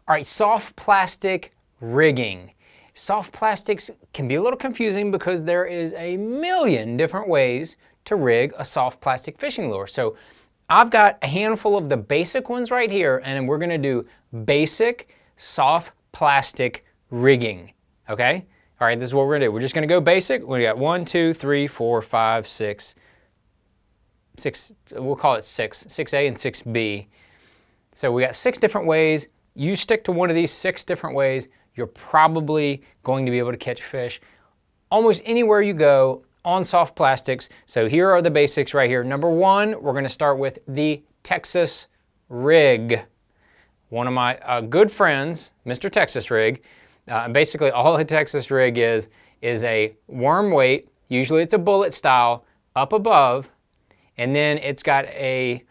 All right, soft plastic rigging. Soft plastics can be a little confusing because there is a million different ways to rig a soft plastic fishing lure. So I've got a handful of the basic ones right here, and we're gonna do basic soft plastic rigging, okay? All right, this is what we're gonna do. We're just gonna go basic. We got 1, 2, 3, 4, 5, 6, we'll call it 6A and 6B. So we got 6 different ways. You stick to one of these 6 different ways, you're probably going to be able to catch fish almost anywhere you go on soft plastics. So here are the basics right here. Number 1, we're gonna start with the Texas Rig. One of my good friends, Mr. Texas Rig, basically all a Texas Rig is a worm weight, usually it's a bullet style, up above, and then it's got a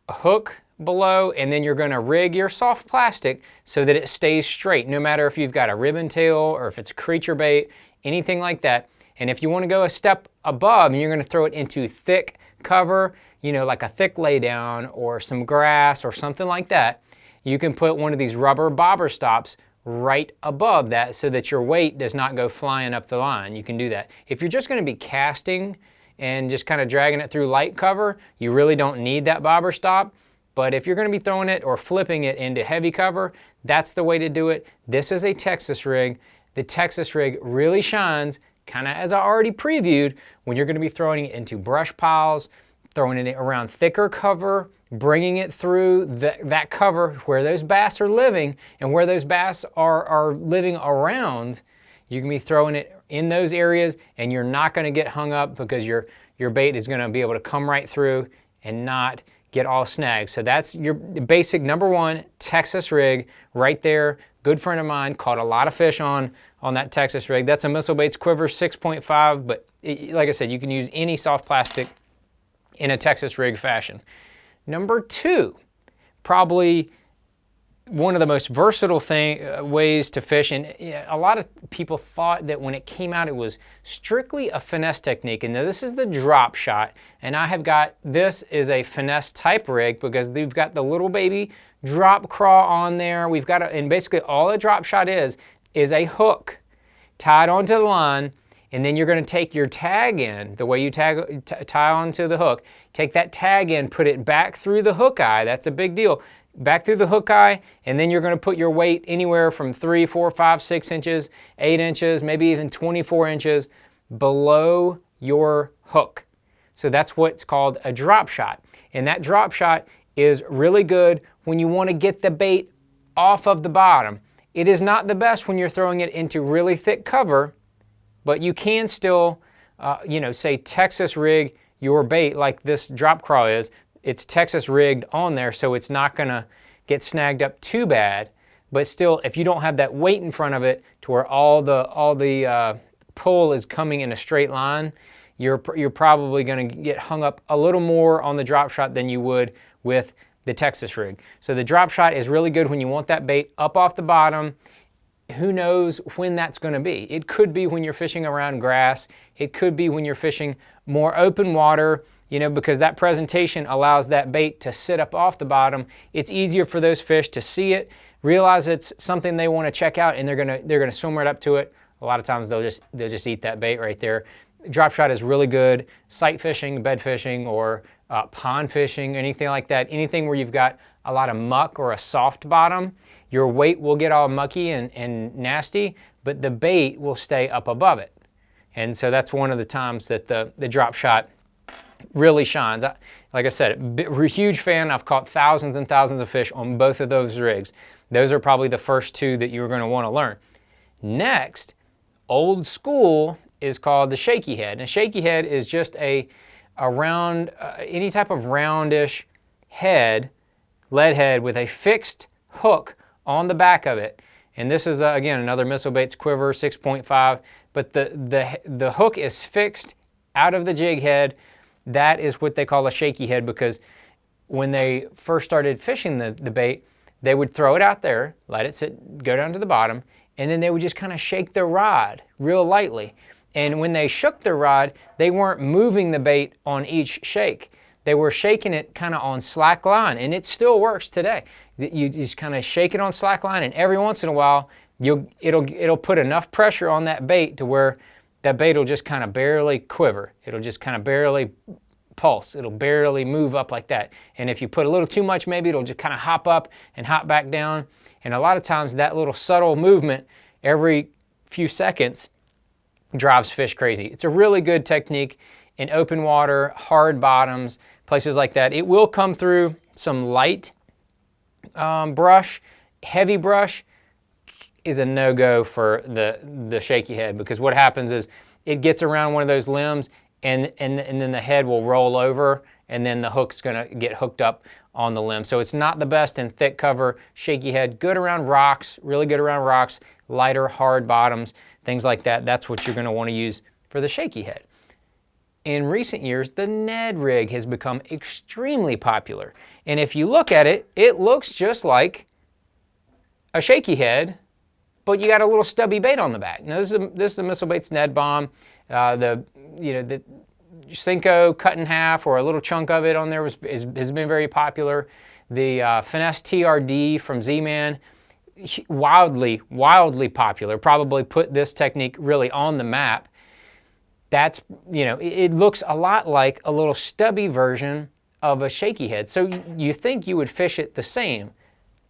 hook below, and then you're going to rig your soft plastic so that it stays straight, no matter if you've got a ribbon tail or if it's a creature bait, anything like that. And if you want to go a step above and you're going to throw it into thick cover, you know, like a thick laydown or some grass or something like that, you can put one of these rubber bobber stops right above that so that your weight does not go flying up the line. You can do that. If you're just going to be casting and just kind of dragging it through light cover, you really don't need that bobber stop. But if you're going to be throwing it or flipping it into heavy cover, that's the way to do it. This is a Texas Rig. The Texas Rig really shines, kind of as I already previewed, when you're going to be throwing it into brush piles, throwing it around thicker cover, bringing it through that cover where those bass are living, and where those bass are living around. You can be throwing it in those areas and you're not going to get hung up because your bait is going to be able to come right through and not get all snagged. So that's your basic number 1 Texas Rig right there. Good friend of mine caught a lot of fish on that Texas Rig. That's a Missile Baits Quiver 6.5, but like I said, you can use any soft plastic in a Texas Rig fashion. Number 2, probably one of the most versatile ways to fish, and a lot of people thought that when it came out it was strictly a finesse technique, and now this is the drop shot, and I have got, this is a finesse type rig because we've got the little baby drop craw on there. We've got and basically all a drop shot is a hook tied onto the line, and then you're going to take your tag in, the way you tie onto the hook, take that tag in, put it back through the hook eye. That's a big deal. Back through the hook eye, and then you're going to put your weight anywhere from 3, 4, 5, 6 inches, 8 inches, maybe even 24 inches below your hook. So that's what's called a drop shot. And that drop shot is really good when you want to get the bait off of the bottom. It is not the best when you're throwing it into really thick cover, but you can still, say Texas rig your bait like this drop craw is. It's Texas rigged on there, so it's not going to get snagged up too bad. But still, if you don't have that weight in front of it to where all the pull is coming in a straight line, you're probably going to get hung up a little more on the drop shot than you would with the Texas rig. So the drop shot is really good when you want that bait up off the bottom. Who knows when that's going to be? It could be when you're fishing around grass. It could be when you're fishing more open water, because that presentation allows that bait to sit up off the bottom. It's easier for those fish to see it, realize it's something they want to check out, and they're gonna swim right up to it. A lot of times they'll just eat that bait right there. Drop shot is really good sight fishing, bed fishing, or pond fishing, anything like that. Anything where you've got a lot of muck or a soft bottom, your weight will get all mucky and nasty, but the bait will stay up above it. And so that's one of the times that the drop shot really shines. Like I said, a huge fan. I've caught thousands and thousands of fish on both of those rigs. Those are probably the first 2 that you're going to want to learn. Next, old school, is called the Shaky Head. And Shaky Head is just a round, any type of roundish head, lead head with a fixed hook on the back of it. And this is, again, another Missile Baits Quiver 6.5, but the hook is fixed out of the jig head. That is what they call a shaky head, because when they first started fishing the bait, they would throw it out there, let it sit, go down to the bottom, and then they would just kind of shake their rod real lightly. And when they shook their rod, they weren't moving the bait on each shake. they were shaking it kind of on slack line, and it still works today. You just kind of shake it on slack line, and every once in a while, it'll put enough pressure on that bait to where that bait will just kind of barely quiver. It'll just kind of barely pulse. It'll barely move up like that. And if you put a little too much, maybe it'll just kind of hop up and hop back down. And a lot of times that little subtle movement every few seconds drives fish crazy. It's a really good technique in open water, hard bottoms, places like that. It will come through some light brush. Heavy brush is a no-go for the shaky head, because what happens is it gets around one of those limbs and then the head will roll over, and then the hook's gonna get hooked up on the limb. So it's not the best in thick cover shaky head. Good around rocks, really good around rocks, lighter, hard bottoms, things like that. That's what you're gonna wanna use for the shaky head. In recent years, the Ned Rig has become extremely popular. And if you look at it, it looks just like a shaky head, but you got a little stubby bait on the back. Now this is a Missile Baits Ned Bomb. The Cinco cut in half, or a little chunk of it on there, has been very popular. The Finesse TRD from Z-Man, wildly popular. Probably put this technique really on the map. That's, it looks a lot like a little stubby version of a shaky head. So you think you would fish it the same,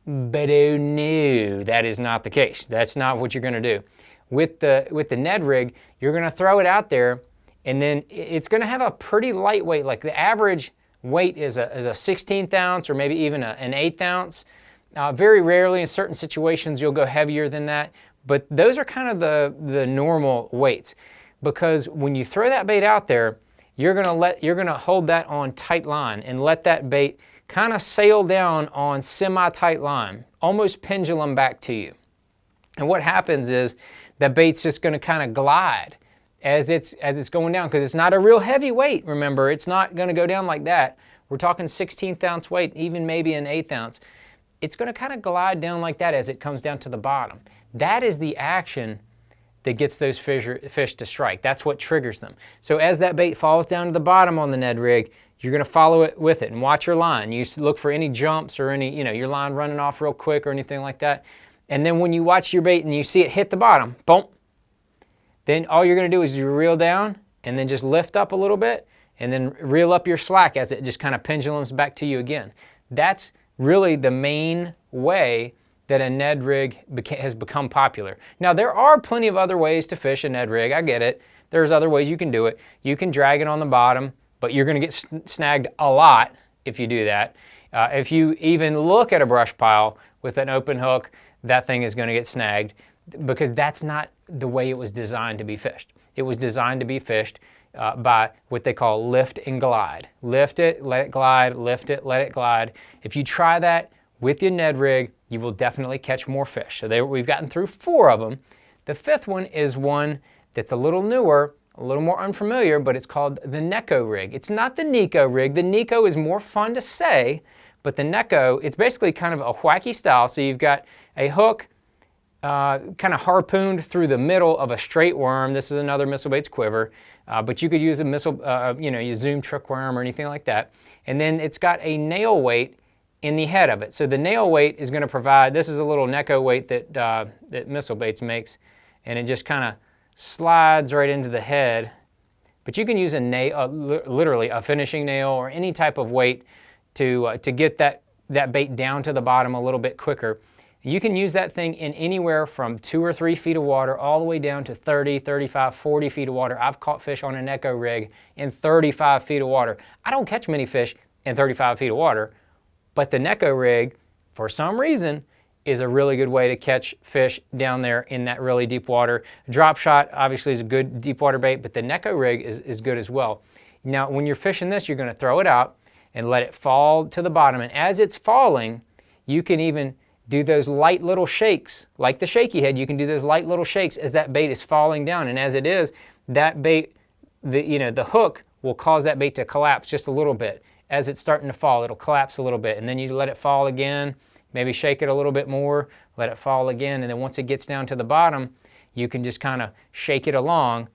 but oh no, that is not the case. That's not what you're gonna do. With the Ned Rig, you're gonna throw it out there, and then it's gonna have a pretty light weight. Like the average weight is a 16th ounce, or maybe even an 1/8 ounce. Very rarely in certain situations you'll go heavier than that, but those are kind of the normal weights. Because when you throw that bait out there, you're gonna hold that on tight line and let that bait kind of sail down on semi-tight line, almost pendulum back to you. And what happens is that bait's just gonna kind of glide as it's going down, because it's not a real heavy weight. Remember, it's not gonna go down like that. We're talking 16th ounce weight, even maybe an 1/8 ounce. It's gonna kind of glide down like that as it comes down to the bottom. That is the action that gets those fish to strike. That's what triggers them. So as that bait falls down to the bottom on the Ned Rig, you're gonna follow it with it and watch your line. You look for any jumps or any, your line running off real quick or anything like that. And then when you watch your bait and you see it hit the bottom, boom, then all you're gonna do is you reel down and then just lift up a little bit and then reel up your slack as it just kind of pendulums back to you again. That's really the main way that a Ned Rig has become popular. Now, there are plenty of other ways to fish a Ned Rig. I get it. There's other ways you can do it. You can drag it on the bottom, but you're gonna get snagged a lot if you do that. If you even look at a brush pile with an open hook, that thing is gonna get snagged, because that's not the way it was designed to be fished. It was designed to be fished by what they call lift and glide. Lift it, let it glide, lift it, let it glide. If you try that with your Ned Rig, you will definitely catch more fish. So we've gotten through 4 of them. The 5th one is one that's a little newer, a little more unfamiliar, but it's called the Necco Rig. It's not the Nico Rig. The Nico is more fun to say, but the Necco, it's basically kind of a wacky style. So you've got a hook kind of harpooned through the middle of a straight worm. This is another Missile Baits quiver, but you could use a you zoom trick worm or anything like that. And then it's got a nail weight in the head of it. So the nail weight is going to provide, this is a little Necco weight that Missile Baits makes, and it just kind of slides right into the head. But you can use a nail, literally a finishing nail, or any type of weight to get that bait down to the bottom a little bit quicker. You can use that thing in anywhere from 2 or 3 feet of water all the way down to 30, 35, 40 feet of water. I've caught fish on a Necco Rig in 35 feet of water. I don't catch many fish in 35 feet of water, but the Necco Rig, for some reason, is a really good way to catch fish down there in that really deep water. Drop shot obviously is a good deep water bait, but the Necco Rig is good as well. Now, when you're fishing this, you're gonna throw it out and let it fall to the bottom. And as it's falling, you can even do those light little shakes, like the shaky head. You can do those light little shakes as that bait is falling down. And as it is, that bait, the hook will cause that bait to collapse just a little bit. As it's starting to fall, it'll collapse a little bit, and then you let it fall again, maybe shake it a little bit more, let it fall again, and then once it gets down to the bottom, you can just kind of shake it along,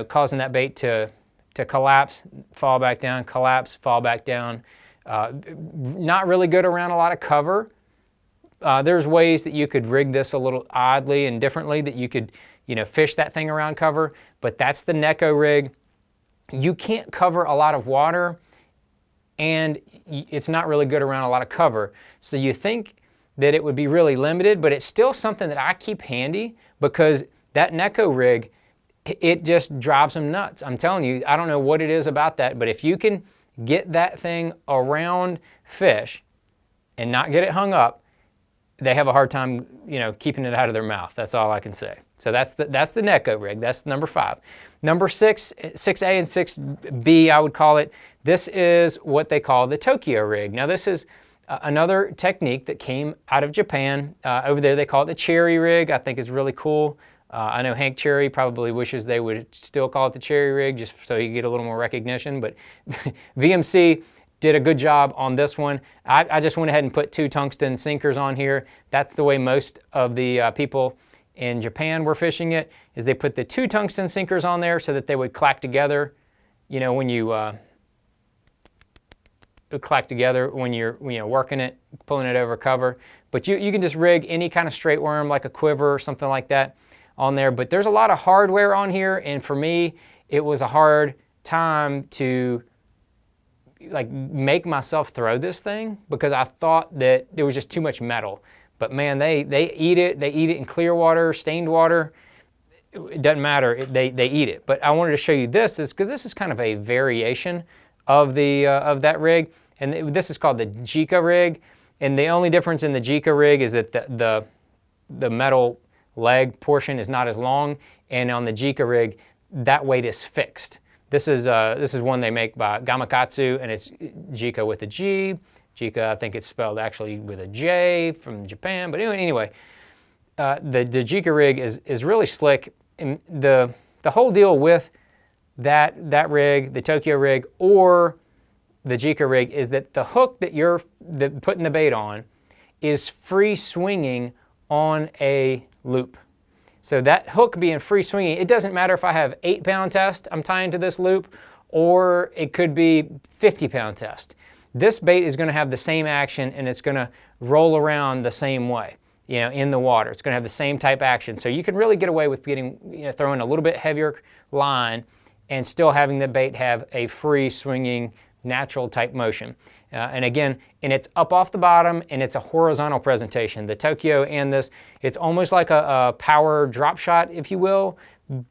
causing that bait to to collapse, fall back down, collapse, fall back down. Not really good around a lot of cover. There's ways that you could rig this a little oddly and differently that you could, fish that thing around cover, but that's the Ecco rig. You can't cover a lot of water, and it's not really good around a lot of cover. So you think that it would be really limited, but it's still something that I keep handy because that Ecco rig, it just drives them nuts. I'm telling you, I don't know what it is about that, but if you can get that thing around fish and not get it hung up, they have a hard time, keeping it out of their mouth. That's all I can say. So that's the Ecco rig. That's number 5. Number 6, 6A and 6B, I would call it. This is what they call the Tokyo rig. Now this is another technique that came out of Japan. Over there they call it the cherry rig. I think is really cool. I know Hank Cherry probably wishes they would still call it the cherry rig just so he could get a little more recognition, but VMC did a good job on this one. I just went ahead and put 2 tungsten sinkers on here. That's the way most of the people in Japan were fishing it, is they put the 2 tungsten sinkers on there so that they would clack together, when you clack together when you're working it, pulling it over cover. But you can just rig any kind of straight worm like a quiver or something like that on there. But there's a lot of hardware on here, and for me, it was a hard time to make myself throw this thing because I thought that there was just too much metal. But man, they eat it. They eat it in clear water, stained water. It doesn't matter. They eat it. But I wanted to show you this because this is kind of a variation of that rig, and this is called the Jika rig. And the only difference in the Jika rig is that the metal leg portion is not as long, and on the Jika rig, that weight is fixed. This is one they make by Gamakatsu, and it's Jika with a G. Jika, I think it's spelled actually with a J from Japan. But anyway, the Jika rig is really slick. And the whole deal with that rig, the Tokyo rig, or the Jika rig, is that the hook that you're putting the bait on is free swinging on a loop. So that hook being free swinging, it doesn't matter if I have 8-pound test I'm tying to this loop, or it could be 50-pound test. This bait is going to have the same action, and it's going to roll around the same way, in the water. It's going to have the same type action. So you can really get away with throwing a little bit heavier line and still having the bait have a free swinging, natural type motion. And again, it's up off the bottom, and it's a horizontal presentation. The Tokyo and this, it's almost like a power drop shot, if you will,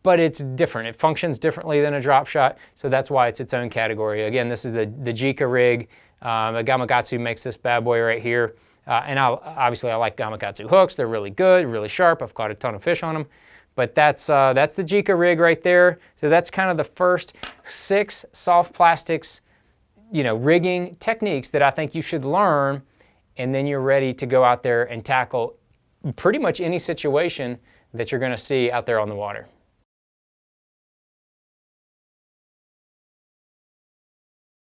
but it's different. It functions differently than a drop shot, so that's why it's its own category. Again, this is the Jika rig. Gamakatsu makes this bad boy right here. And obviously I like Gamakatsu hooks. They're really good, really sharp. I've caught a ton of fish on them. But that's the Jika rig right there. So that's kind of the first 6 soft plastics rigging techniques that I think you should learn, and then you're ready to go out there and tackle pretty much any situation that you're going to see out there on the water.